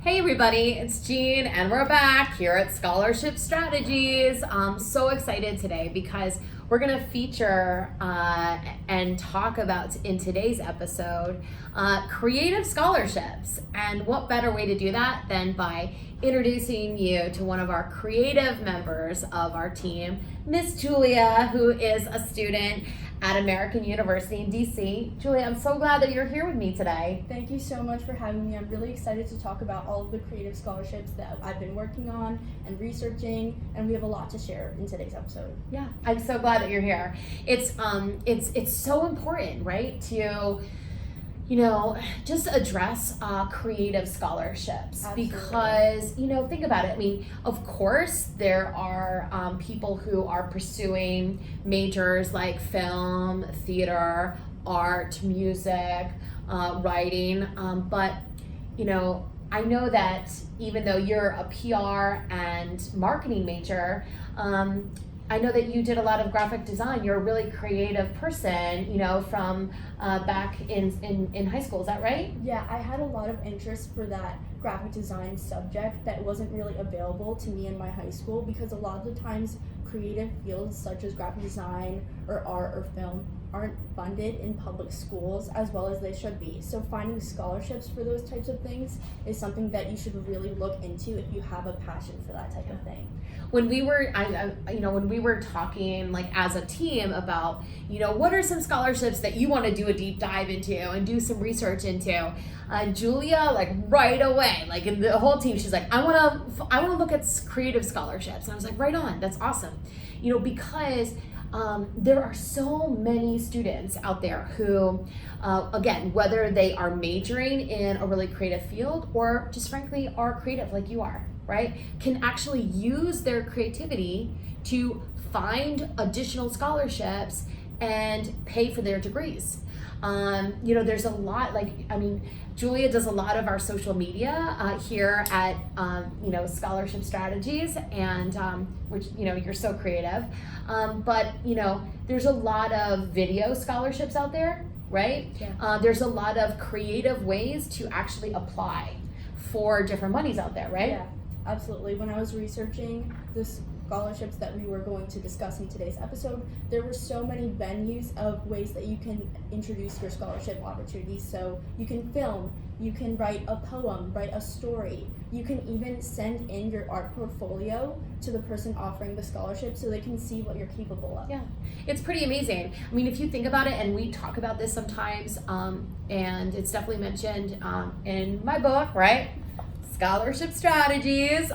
Hey everybody, it's Jean and we're back here at Scholarship Strategies. I'm so excited today because we're going to feature and talk about in today's episode creative scholarships. And what better way to do that than by introducing you to one of our creative members of our team, Miss Julia, who is a student at American University in DC. Julia, I'm so glad that you're here with me today. Thank you so much for having me. I'm really excited to talk about all of the creative scholarships that I've been working on and researching, and we have a lot to share in today's episode. Yeah, I'm so glad that you're here. It's so important, right, to just address creative scholarships. Absolutely. Because, think about it. I mean, of course, there are people who are pursuing majors like film, theater, art, music, writing. But, I know that even though you're a PR and marketing major, I know that you did a lot of graphic design. You're a really creative person, from back in high school. Is that right? Yeah, I had a lot of interest for that graphic design subject that wasn't really available to me in my high school, because a lot of the times creative fields such as graphic design or art or film aren't funded in public schools as well as they should be. So finding scholarships for those types of things is something that you should really look into if you have a passion for that type of thing. When we were, when we were talking like as a team about, what are some scholarships that you want to do a deep dive into and do some research into, Julia, like right away, like in the whole team, she's like, I want to look at creative scholarships. And I was like, right on, that's awesome. Because there are so many students out there who, again, whether they are majoring in a really creative field or just frankly are creative like you are, right, can actually use their creativity to find additional scholarships and pay for their degrees. There's a lot, Julia does a lot of our social media here at, Scholarship Strategies, and which, you're so creative. But there's a lot of video scholarships out there, right? Yeah. There's a lot of creative ways to actually apply for different monies out there, right? Yeah, absolutely. When I was researching the scholarships that we were going to discuss in today's episode, there were so many venues of ways that you can introduce your scholarship opportunities. So you can film, you can write a poem, write a story, you can even send in your art portfolio to the person offering the scholarship so they can see what you're capable of. Yeah, it's pretty amazing. I mean, if you think about it, and we talk about this sometimes, and it's definitely mentioned in my book, right? Scholarship Strategies.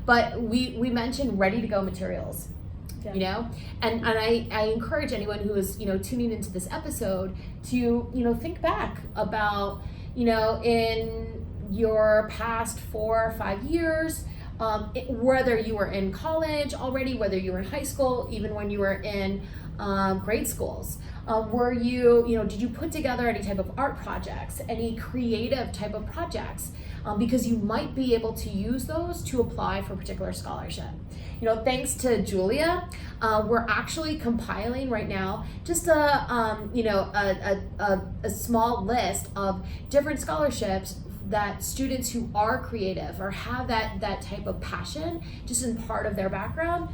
But we mentioned ready to go materials, Yeah. and I encourage anyone who is, tuning into this episode to, think back about, in your past 4 or 5 years, whether you were in college already, whether you were in high school, even when you were in grade schools. Were you, did you put together any type of art projects, any creative type of projects? Because you might be able to use those to apply for a particular scholarship. Thanks to Julia, we're actually compiling right now just a small list of different scholarships that students who are creative or have that type of passion just in part of their background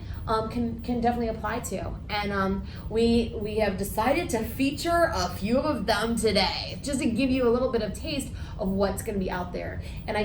can definitely apply to. And we have decided to feature a few of them today, just to give you a little bit of taste of what's going to be out there. And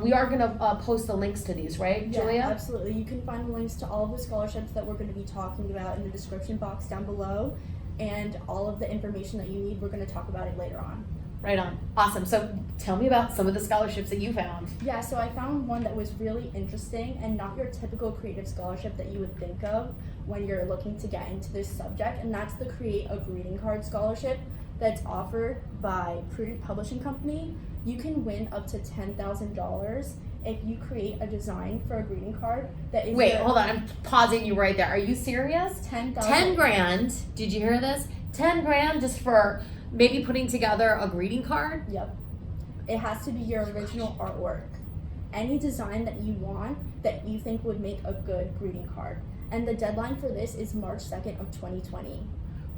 we are going to post the links to these, right, Yeah, Julia? absolutely. You can find the links to all of the scholarships that we're going to be talking about in the description box down below, and all of the information that you need, we're going to talk about it later on. Right on. Awesome. So tell me about some of the scholarships that you found. Yeah, so I found one that was really interesting and not your typical creative scholarship that you would think of when you're looking to get into this subject, and that's the Create a Greeting Card Scholarship that's offered by Prudent Publishing Company. You can win up to $10,000 if you create a design for a greeting card that is. Wait, hold on. I'm pausing you right there. Are you serious? 10,000. 10 grand. Did you hear this? 10 grand just for maybe putting together a greeting card? Yep. It has to be your original artwork. Any design that you want that you think would make a good greeting card. And the deadline for this is March 2nd of 2020.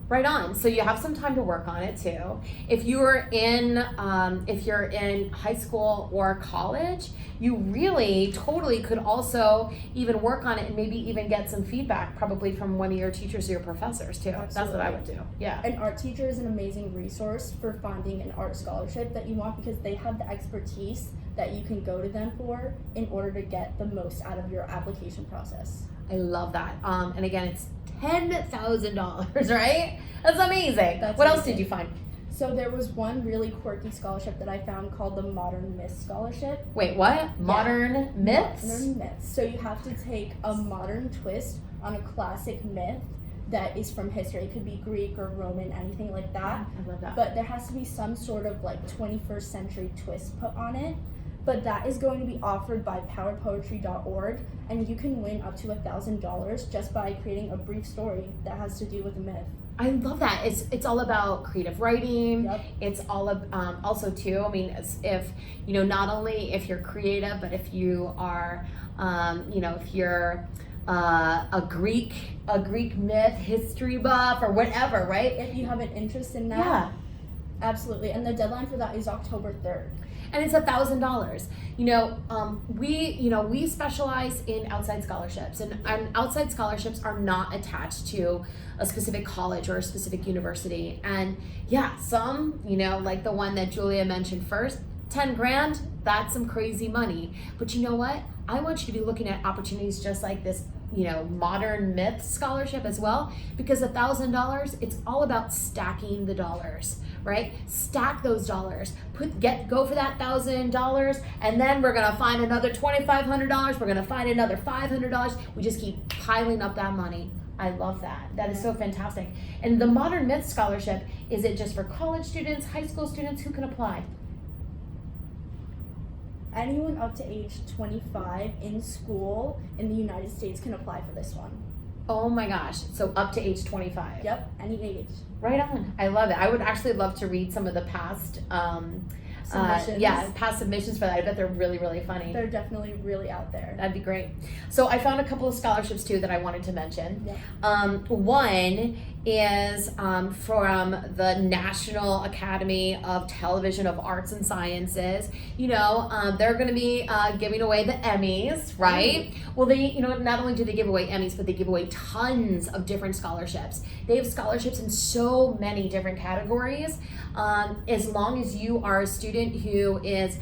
Right on. So you have some time to work on it too. If you're in high school or college, you really totally could also even work on it and maybe even get some feedback probably from one of your teachers or your professors too. Absolutely. That's what I would do. Yeah. An art teacher is an amazing resource for finding an art scholarship that you want because they have the expertise that you can go to them for in order to get the most out of your application process. I love that. And again, it's $10,000, right? That's amazing. What else did you find? So there was one really quirky scholarship that I found called the Modern Myths Scholarship. Wait, what? Modern myths? Modern myths. So you have to take a modern twist on a classic myth that is from history. It could be Greek or Roman, anything like that. I love that. But there has to be some sort of like 21st century twist put on it. But that is going to be offered by powerpoetry.org, and you can win up to $1,000 just by creating a brief story that has to do with a myth. I love that. It's all about creative writing. Yep. It's all also too. I mean, if not only if you're creative, but if you are, if you're a Greek myth history buff or whatever, right? If you have an interest in that, Yeah. absolutely. And the deadline for that is October 3rd. And it's $1,000. We specialize in outside scholarships, and outside scholarships are not attached to a specific college or a specific university. And yeah, some, like the one that Julia mentioned first, 10 grand, that's some crazy money. But you know what? I want you to be looking at opportunities just like this, modern myth scholarship as well, because $1,000, it's all about stacking the dollars, right? Stack those dollars. Go for that $1,000, and then we're gonna find another $2,500. We're gonna find another $500. We just keep piling up that money. I love that. That is so fantastic. And the Modern Myth Scholarship, is it just for college students, high school students? Who can apply? Anyone up to age 25 in school in the United States can apply for this one. Oh my gosh. So up to age 25. Yep, any age. Right on. I love it. I would actually love to read some of the past Submissions. past submissions for that. I bet they're really, really funny. They're definitely really out there. That'd be great. So I found a couple of scholarships too that I wanted to mention. Yep. One is from the National Academy of Television of Arts and Sciences. They're going to be giving away the Emmys, right? Well, they, not only do they give away Emmys, but they give away tons of different scholarships. They have scholarships in so many different categories. As long as you are a student who is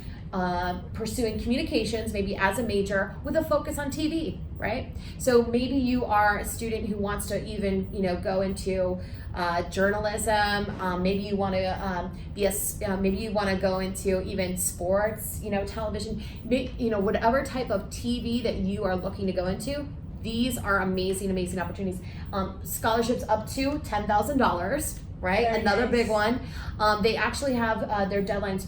pursuing communications, maybe as a major with a focus on TV, right? So maybe you are a student who wants to even, go into journalism. Maybe you want to maybe you want to go into even sports, television, whatever type of TV that you are looking to go into. These are amazing, amazing opportunities. Scholarships up to $10,000, right? Very Another nice. big one. They actually have their deadlines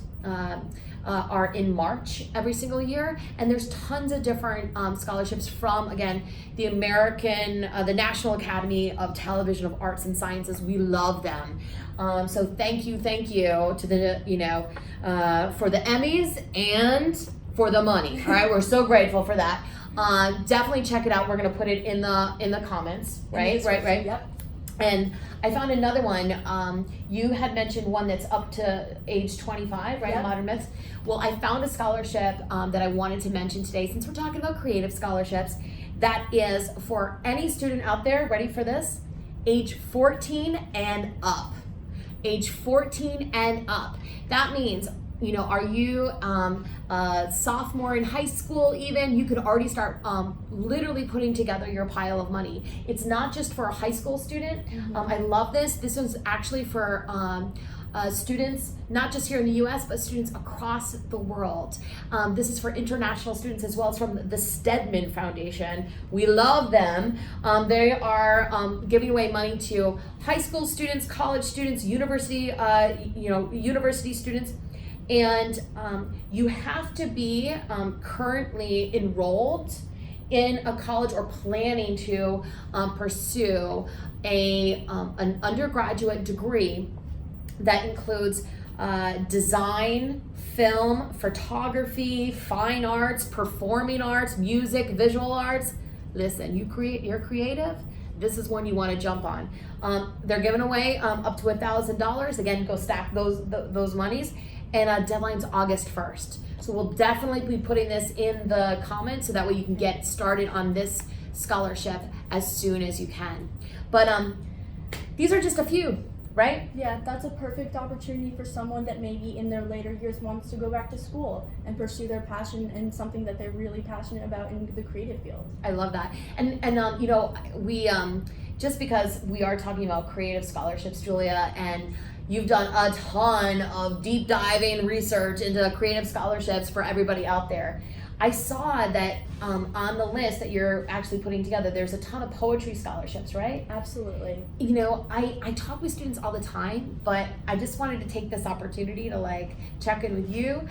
are in March every single year, and there's tons of different scholarships from, again, the National Academy of Television of Arts and Sciences. We love them. So thank you to the for the Emmys and for the money. All right, we're so grateful for that. Definitely check it out. We're gonna put it in the comments, right? Right. Yep. And I found another one. You had mentioned one that's up to age 25, right? Yep. Modern Myths. Well, I found a scholarship that I wanted to mention today, since we're talking about creative scholarships, that is for any student out there, ready for this? Age 14 and up. Age 14 and up. That means, are you a sophomore in high school even? You could already start literally putting together your pile of money. It's not just for a high school student. I love this. This one's actually for students, not just here in the US, but students across the world. This is for international students as well. It's from the Stedman Foundation. We love them. They are giving away money to high school students, college students, university students. And you have to be currently enrolled in a college or planning to pursue an undergraduate degree that includes design, film, photography, fine arts, performing arts, music, visual arts. Listen, you're creative. this is one you want to jump on. They're giving away up to $1,000. Again, go stack those monies. And deadline's August 1st. So we'll definitely be putting this in the comments so that way you can get started on this scholarship as soon as you can. But these are just a few, right? Yeah, that's a perfect opportunity for someone that maybe in their later years wants to go back to school and pursue their passion and something that they're really passionate about in the creative field. I love that. And you know, we just because we are talking about creative scholarships, Julia, and you've done a ton of deep diving research into creative scholarships for everybody out there. I saw that on the list that you're actually putting together, there's a ton of poetry scholarships, right? Absolutely. You know, I talk with students all the time, but I just wanted to take this opportunity to like check in with you.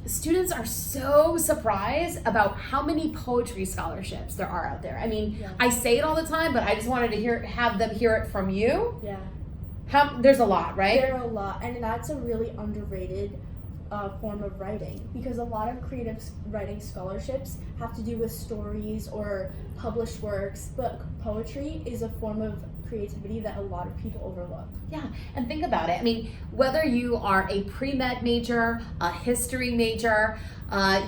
Students are so surprised about how many poetry scholarships there are out there. I mean, Yeah. I say it all the time, but I just wanted to have them hear it from you. Yeah. There's a lot, right? There are a lot, and that's a really underrated form of writing, because a lot of creative writing scholarships have to do with stories or published works, but poetry is a form of creativity that a lot of people overlook. Yeah, and think about it. I mean, whether you are a pre-med major, a history major,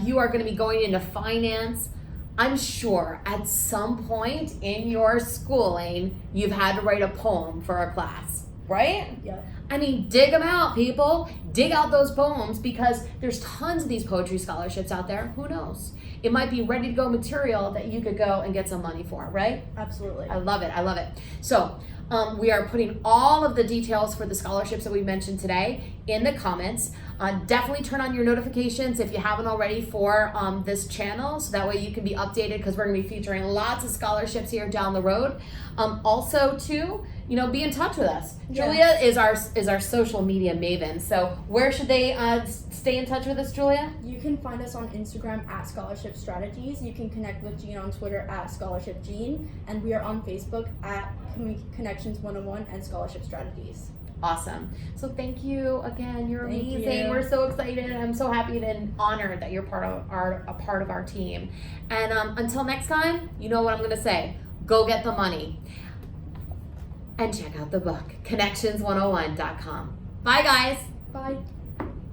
you are going to be going into finance, I'm sure at some point in your schooling, you've had to write a poem for a class, right? Yeah. I mean, dig them out, people. Dig out those poems, because there's tons of these poetry scholarships out there. Who knows? It might be ready to go material that you could go and get some money for, right? Absolutely. I love it. I love it. So we are putting all of the details for the scholarships that we mentioned today in the comments. Definitely turn on your notifications if you haven't already for this channel, so that way you can be updated, because we're going to be featuring lots of scholarships here down the road. Also, too, you know, be in touch with us. Yeah. Julia is our social media maven. So where should they stay in touch with us, Julia? You can find us on Instagram at Scholarship Strategies. You can connect with Jean on Twitter at Scholarship Jean, and we are on Facebook at Connections 101 and Scholarship Strategies. Awesome. So thank you again. You're Thank amazing. you. We're so excited. I'm so happy and honored that you're a part of our team. And until next time, you know what I'm going to say. Go get the money. And check out the book, connections101.com. Bye, guys. Bye.